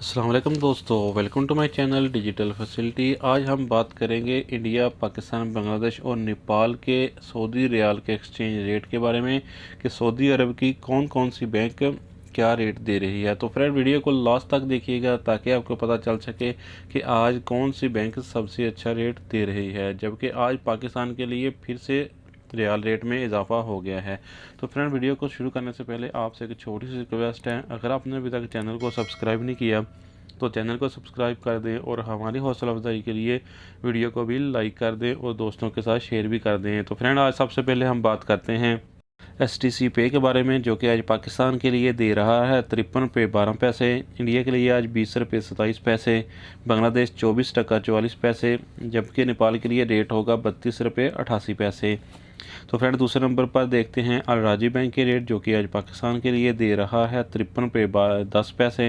अस्सलाम वालेकुम दोस्तों, welcome to my channel digital facility. आज हम बात करेंगे इंडिया, पाकिस्तान, बांग्लादेश और नेपाल के सऊदी रियाल के एक्सचेंज रेट के बारे में कि सऊदी अरब की कौन कौन सी बैंक क्या रेट दे रही है। तो फ्रेंड, वीडियो को लास्ट तक देखिएगा ताकि आपको पता चल सके कि आज कौन सी बैंक सबसे अच्छा रेट दे रही है। जबकि आज पाकिस्तान के लिए फिर से रियाल रेट में इजाफा हो गया है। तो फ्रेंड, वीडियो को शुरू करने से पहले आपसे एक छोटी सी रिक्वेस्ट है, अगर आपने अभी तक चैनल को सब्सक्राइब नहीं किया तो चैनल को सब्सक्राइब कर दें और हमारी हौसला अफजाई के लिए वीडियो को भी लाइक कर दें और दोस्तों के साथ शेयर भी कर दें। तो फ्रेंड, आज सबसे पहले हम बात करते हैं STC पे के बारे में, जो कि आज पाकिस्तान के लिए दे रहा है 53 रुपये 12 पैसे, इंडिया के लिए आज 20 रुपये 27 पैसे, बांग्लादेश 24 टका 44 पैसे, जबकि नेपाल के लिए रेट होगा 32 रुपये 88 पैसे। तो फ्रेंड, दूसरे नंबर पर देखते हैं अल राजी बैंक के रेट, जो कि आज पाकिस्तान के लिए दे रहा है 53 रुपये 10 पैसे,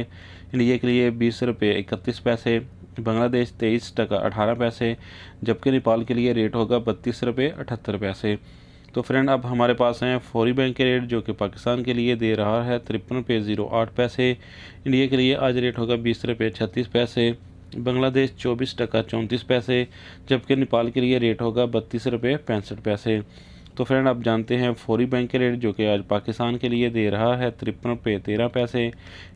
इंडिया के लिए 20 रुपये 31 पैसे, बांग्लादेश 23 टका 18 पैसे, जबकि नेपाल के लिए रेट होगा 32 रुपये 78 पैसे। तो फ्रेंड, अब हमारे पास हैं फौरी बैंक के रेट, जो कि पाकिस्तान के लिए दे रहा है 53 रुपये 08 पैसे, इंडिया के लिए आज रेट होगा 20 रुपये 36 पैसे, बांग्लादेश 24 टका 34 पैसे, जबकि नेपाल के लिए रेट होगा 32 रुपये 65 पैसे। तो फ्रेंड, आप जानते हैं फौरी बैंक के रेट, जो कि आज पाकिस्तान के लिए दे रहा है 53 रुपये 13 पैसे,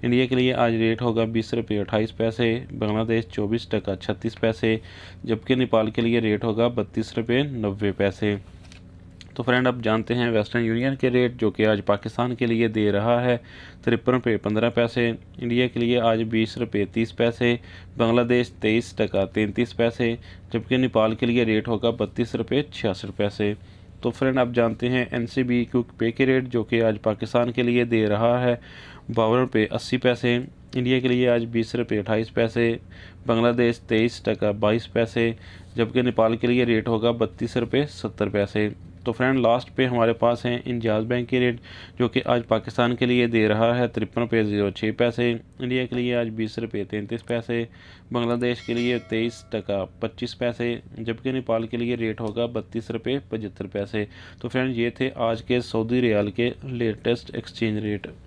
इंडिया के लिए आज रेट होगा 20 रुपये 28 पैसे, बांग्लादेश 24 टका 36 पैसे, जबकि नेपाल के लिए रेट होगा 32 रुपये 90 पैसे। तो फ्रेंड, आप जानते हैं वेस्टर्न यूनियन के रेट, जो कि आज पाकिस्तान के लिए दे रहा है 53 रुपये 15 पैसे, इंडिया के लिए आज 20 रुपये 30 पैसे, बांग्लादेश 23 टका 33 पैसे, जबकि नेपाल के लिए रेट होगा 32 रुपये 66 पैसे। तो फ्रेंड, आप जानते हैं NCB क्विक पे के रेट, जो कि आज पाकिस्तान के लिए दे रहा है 52 रुपये 80 पैसे, इंडिया के लिए आज 20 रुपये 28 पैसे, बांग्लादेश 23 टका 22 पैसे, जबकि नेपाल के लिए रेट होगा 32 रुपये 70 पैसे। तो फ्रेंड, लास्ट पे हमारे पास हैं इंजाज बैंक के रेट, जो कि आज पाकिस्तान के लिए दे रहा है 53 रुपये 06 पैसे, इंडिया के लिए आज 20 रुपये 33 पैसे, बांग्लादेश के लिए 23 टका 25 पैसे, जबकि नेपाल के लिए रेट होगा 32 रुपये 75 पैसे। तो फ्रेंड, ये थे आज के सऊदी रियाल के लेटेस्ट एक्सचेंज रेट।